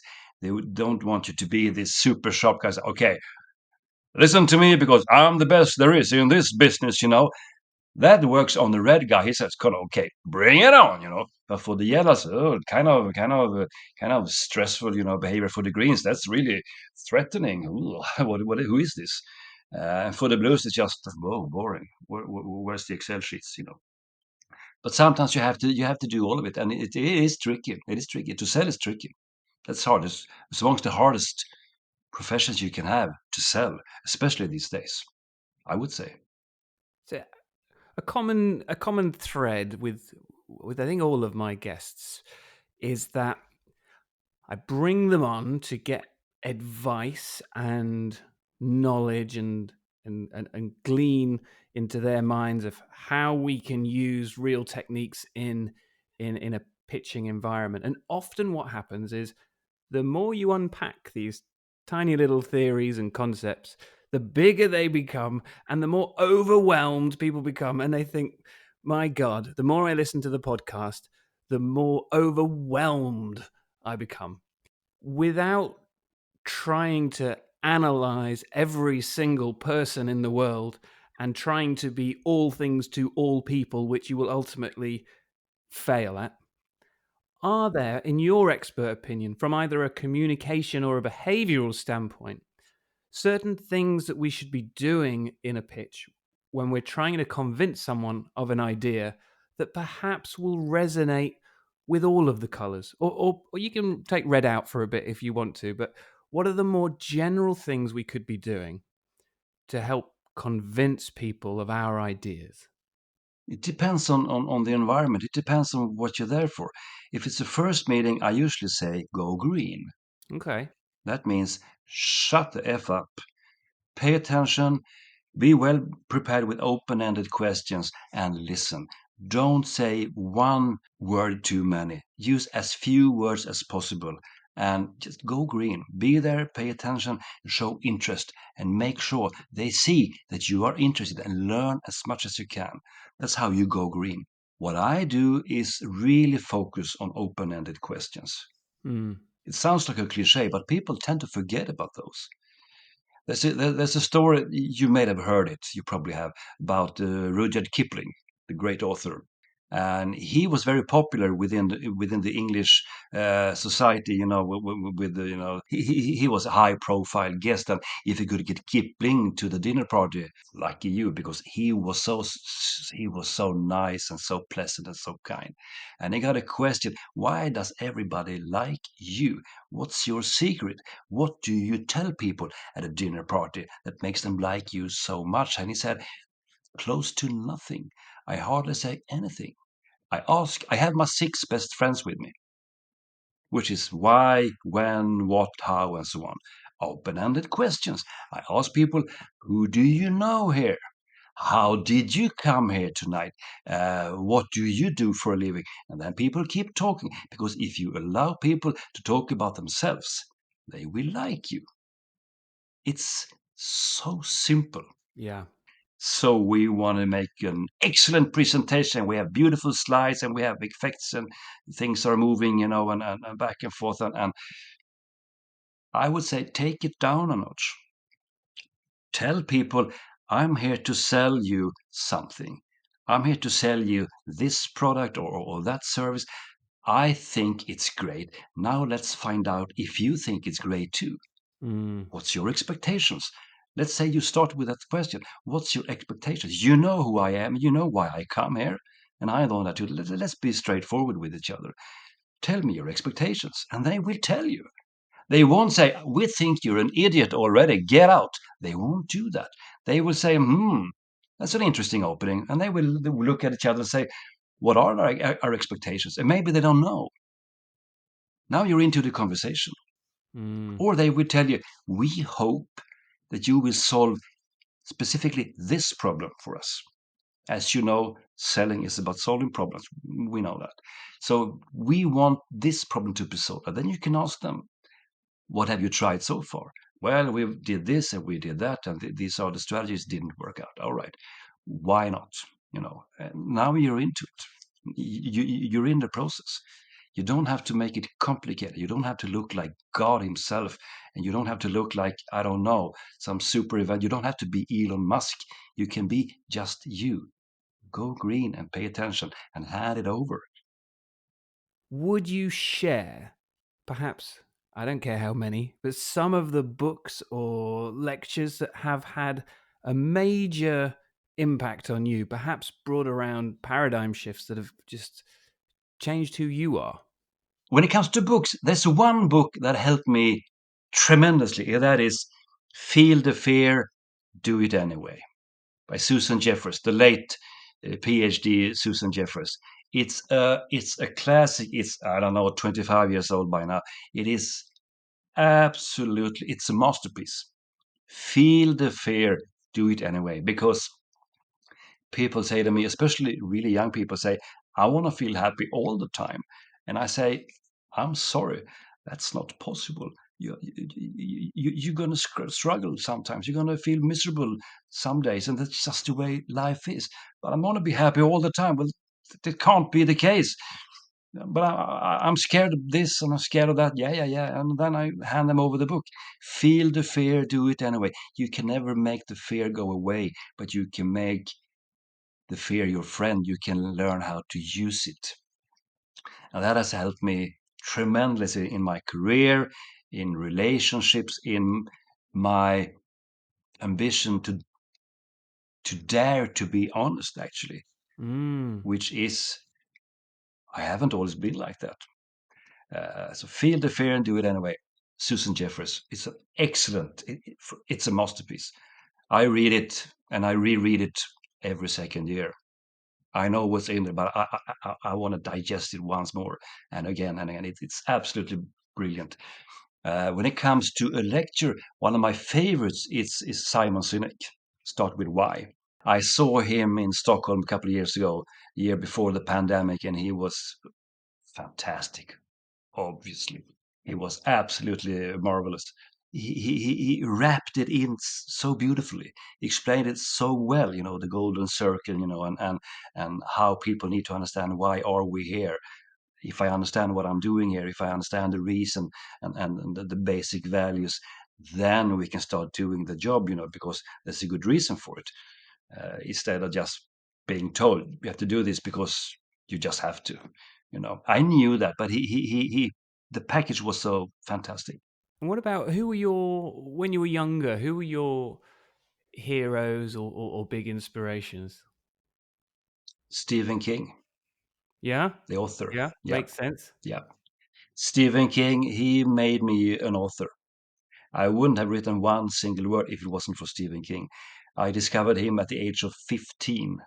don't want you to be this super sharp guy. Okay, listen to me because I'm the best there is in this business. That works on the red guy. He says, "Kind of okay, bring it on." But for the yellows, oh, kind of stressful, behavior. For the greens, that's really threatening. Ooh, who is this? And for the blues, it's just whoa, boring. Where's the Excel sheets? But sometimes you have to do all of it, and it is tricky. It is tricky to sell. Is tricky. That's hard. It's amongst the hardest professions you can have to sell, especially these days. I would say. So a common thread with I think all of my guests is that I bring them on to get advice and knowledge and glean into their minds of how we can use real techniques in in a pitching environment. And often what happens is the more you unpack these tiny little theories and concepts, the bigger they become and the more overwhelmed people become. And they think, my God, the more I listen to the podcast, the more overwhelmed I become without trying to analyze every single person in the world and trying to be all things to all people, which you will ultimately fail at. Are there, in your expert opinion, from either a communication or a behavioral standpoint, certain things that we should be doing in a pitch when we're trying to convince someone of an idea that perhaps will resonate with all of the colors? Or you can take red out for a bit if you want to, but what are the more general things we could be doing to help convince people of our ideas? It depends on the environment. It depends on what you're there for. If it's a first meeting, I usually say go green. Okay. That means shut the F up, pay attention, be well prepared with open ended questions, and listen. Don't say one word too many. Use as few words as possible and just go green. Be there, pay attention, show interest, and make sure they see that you are interested and learn as much as you can. That's how you go green. What I do is really focus on open ended questions. Hmm. It sounds like a cliche, but people tend to forget about those. There's a story, you may have heard it, you probably have, about Rudyard Kipling, the great author. And he was very popular within the English society, with the, he was a high profile guest. And if you could get Kipling to the dinner party, lucky you, because he was so nice and so pleasant and so kind. And he got a question: why does everybody like you? What's your secret? What do you tell people at a dinner party that makes them like you so much? And he said, close to nothing. I hardly say anything. I have my six best friends with me, which is why, when, what, how, and so on. Open ended questions. I ask people, who do you know here? How did you come here tonight? What do you do for a living? And then people keep talking, because if you allow people to talk about themselves, they will like you. It's so simple. Yeah. So we want to make an excellent presentation. We have beautiful slides and we have effects and things are moving, and back and forth. And I would say take it down a notch. Tell people, I'm here to sell you something. I'm here to sell you this product or that service. I think it's great. Now let's find out if you think it's great too. Mm. What's your expectations? Let's say you start with that question. What's your expectations? You know who I am. You know why I come here. And I know that too. Let's be straightforward with each other. Tell me your expectations. And they will tell you. They won't say, we think you're an idiot already. Get out. They won't do that. They will say, that's an interesting opening. And they will look at each other and say, what are our expectations? And maybe they don't know. Now you're into the conversation. Mm. Or they will tell you, we hope that you will solve specifically this problem for us. As you know, selling is about solving problems. We know that. So we want this problem to be solved. And then you can ask them, what have you tried so far? Well, we did this and we did that, and these are the strategies didn't work out. All right, why not? And now you're into it. You're in the process. You don't have to make it complicated. You don't have to look like God Himself, and you don't have to look like, I don't know, some super event. You don't have to be Elon Musk. You can be just you. Go green and pay attention and hand it over. Would you share, perhaps, I don't care how many, but some of the books or lectures that have had a major impact on you, perhaps brought around paradigm shifts that have just changed who you are? When it comes to books, there's one book that helped me tremendously. That is Feel the Fear, Do It Anyway by Susan Jeffers, the late PhD Susan Jeffers. It's a classic. It's, I don't know, 25 years old by now. It is absolutely, it's a masterpiece. Feel the fear, do it anyway. Because people say to me, especially really young people say, I want to feel happy all the time. And I say, I'm sorry, that's not possible. You're going to struggle sometimes. You're going to feel miserable some days, and that's just the way life is. But I'm going to be happy all the time. Well, that can't be the case. But I'm scared of this and I'm scared of that. Yeah, yeah, yeah. And then I hand them over the book. Feel the fear, do it anyway. You can never make the fear go away, but you can make the fear your friend. You can learn how to use it. And that has helped me tremendously in my career, in relationships, in my ambition to dare to be honest, actually, Mm. which is, I haven't always been like that. So feel the fear and do it anyway. Susan Jeffers. It's an excellent. It's a masterpiece. I read it and I reread it every second year. I know what's in there, but I want to digest it once more and again and again. It's absolutely brilliant. When it comes to a lecture, one of my favorites is Simon Sinek. Start with why. I saw him in Stockholm a couple of years ago, year before the pandemic, and he was fantastic. Obviously, he was absolutely marvelous. He wrapped it in so beautifully. He explained it so well. The golden circle. And how people need to understand why are we here. If I understand what I'm doing here, if I understand the reason and the basic values, then we can start doing the job. Because there's a good reason for it. Instead of just being told you have to do this because you just have to. I knew that, but he the package was so fantastic. And what about when you were younger, who were your heroes or big inspirations? Stephen King, Yeah? the author. Yeah, Yeah, makes sense. yeah. Stephen King, he made me an author. I wouldn't have written one single word if it wasn't for Stephen King. I discovered him at the age of 15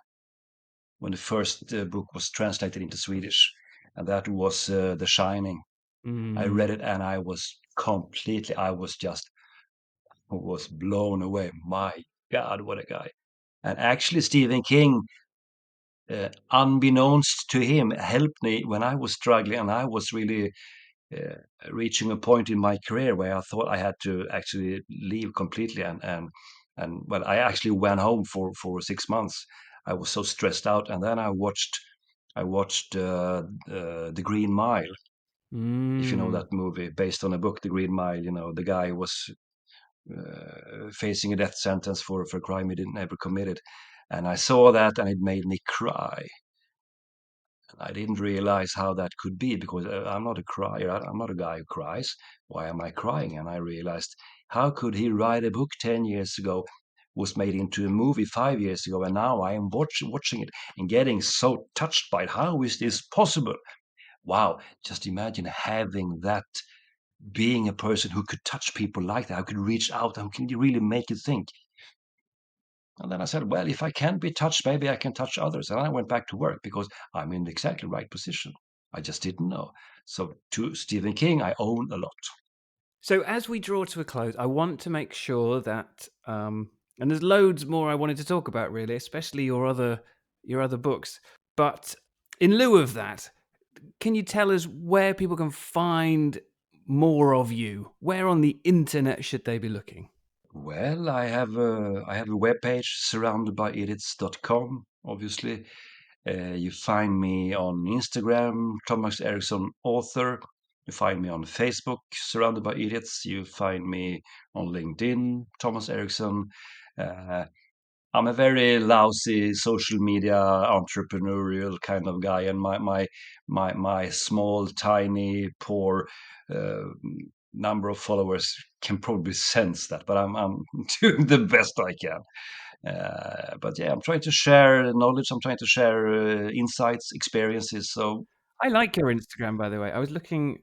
when the first book was translated into Swedish, and that was The Shining. I Mm. read it and I was just was blown away. My God, what a guy. And actually, Stephen King, unbeknownst to him, helped me when I was struggling and I was really uh, reaching a point in my career where I thought I had to actually leave completely. And well, I actually went home for 6 months. I was so stressed out. And then I watched The Green Mile, if you know Mm. that movie, based on a book, The Green Mile. The guy was facing a death sentence for a crime he didn't ever committed. And I saw that and it made me cry. And I didn't realize how that could be because I'm not a crier. I'm not a guy who cries. Why am I crying? And I realized, how could he write a book 10 years ago, was made into a movie 5 years ago, and now I am watching it and getting so touched by it. How is this possible? Wow, just imagine having that, being a person who could touch people like that, who could reach out, who can really make you think. And then I said, well, if I can be touched, maybe I can touch others. And I went back to work because I'm in the exactly right position. I just didn't know. So to Stephen King, I own a lot. So as we draw to a close, I want to make sure that, and there's loads more I wanted to talk about, really, especially your other books. But in lieu of that, can you tell us where people can find more of you? Where on the internet should they be looking? Well, I have a webpage, surroundedbyidiots.com, obviously. You find me on Instagram, Thomas Erikson author. You find me on Facebook, Surrounded by Idiots. You find me on LinkedIn, Thomas Erikson. Uh, I'm a very lousy social media entrepreneurial kind of guy, and my small, tiny, poor uh, number of followers can probably sense that. But I'm doing the best I can. But yeah, I'm trying to share knowledge. I'm trying to share insights, experiences. So, I like your Instagram, by the way. I was looking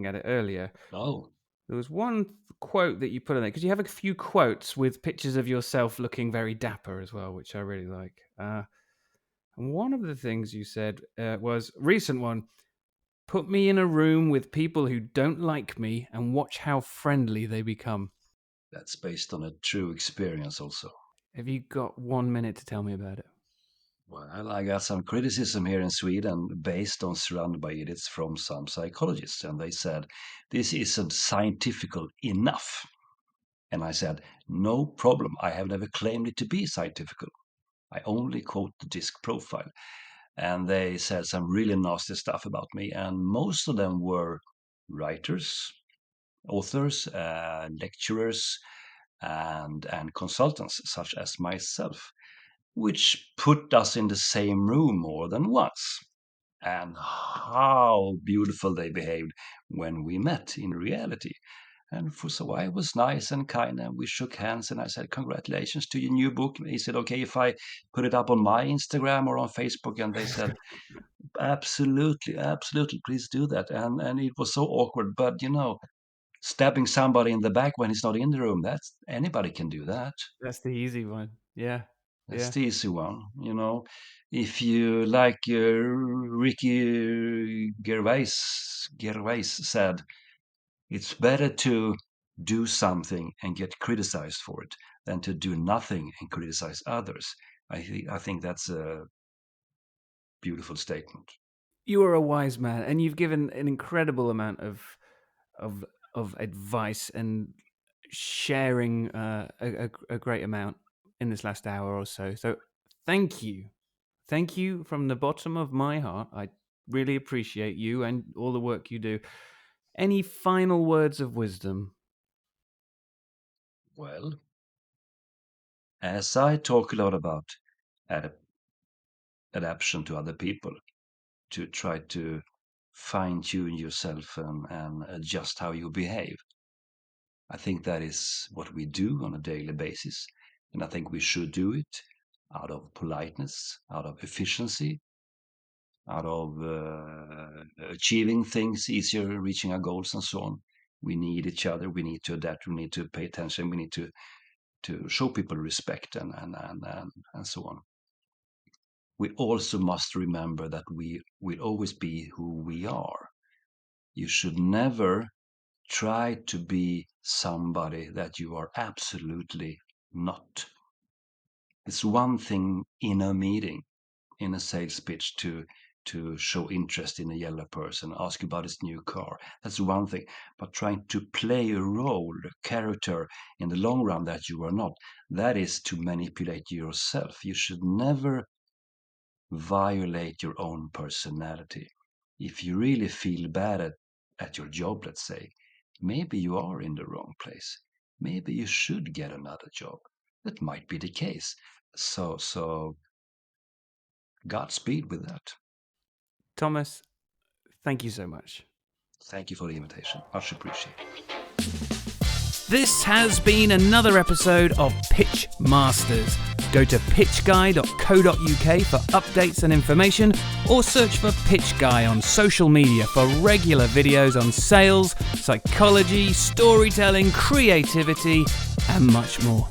at it earlier. oh, There was one quote that you put on there because you have a few quotes with pictures of yourself looking very dapper as well, which I really like. And one of the things you said was recent one. Put me in a room with people who don't like me and watch how friendly they become. that's based on a true experience, also. Have you got 1 minute to tell me about it? Well, I got some criticism here in Sweden based on surrounded by idiots from some psychologists, and they said this isn't scientific enough. And I said, no problem. I have never claimed it to be scientific. I only quote the disc profile. And they said some really nasty stuff about me, and most of them were writers, authors, lecturers, and consultants, such as myself, which put us in the same room more than once. And how beautiful they behaved when we met in reality. And so I was nice and kind, and we shook hands, and I said, "Congratulations to your new book." He said, "Okay, if I put it up on my Instagram or on Facebook?" And they said, "Absolutely, absolutely, please do that." And it was so awkward, but stabbing somebody in the back when he's not in the room, that's anybody can do that. That's the easy one. Yeah. That's Yeah. the easy one. If you like Ricky Gervais said, it's better to do something and get criticized for it than to do nothing and criticize others. I think that's a beautiful statement. You are a wise man, and you've given an incredible amount of of advice and sharing a great amount in this last hour or so. So thank you from the bottom of my heart. I really appreciate you and all the work you do. Any final words of wisdom? Well, as I talk a lot about adap- adaptation to other people, to try to fine tune yourself and adjust how you behave, I think that is what we do on a daily basis. And I think we should do it out of politeness, out of efficiency, out of achieving things easier, reaching our goals, and so on. We need each other. We need to adapt. We need to pay attention. We need to show people respect and so on. We also must remember that we will always be who we are. You should never try to be somebody that you are absolutely not. It's one thing in a meeting, in a sales pitch, to show interest in a yellow person, ask about his new car. That's one thing. But trying to play a role, a character in the long run that you are not, that is to manipulate yourself. You should never violate your own personality. If you really feel bad at your job, let's say, maybe you are in the wrong place. Maybe you should get another job. That might be the case. So Godspeed with that. Thomas, thank you so much. Thank you for the invitation. Much appreciated. This has been another episode of Pitch Masters. Go to pitchguy.co.uk for updates and information, or search for Pitch Guy on social media for regular videos on sales, psychology, storytelling, creativity, and much more.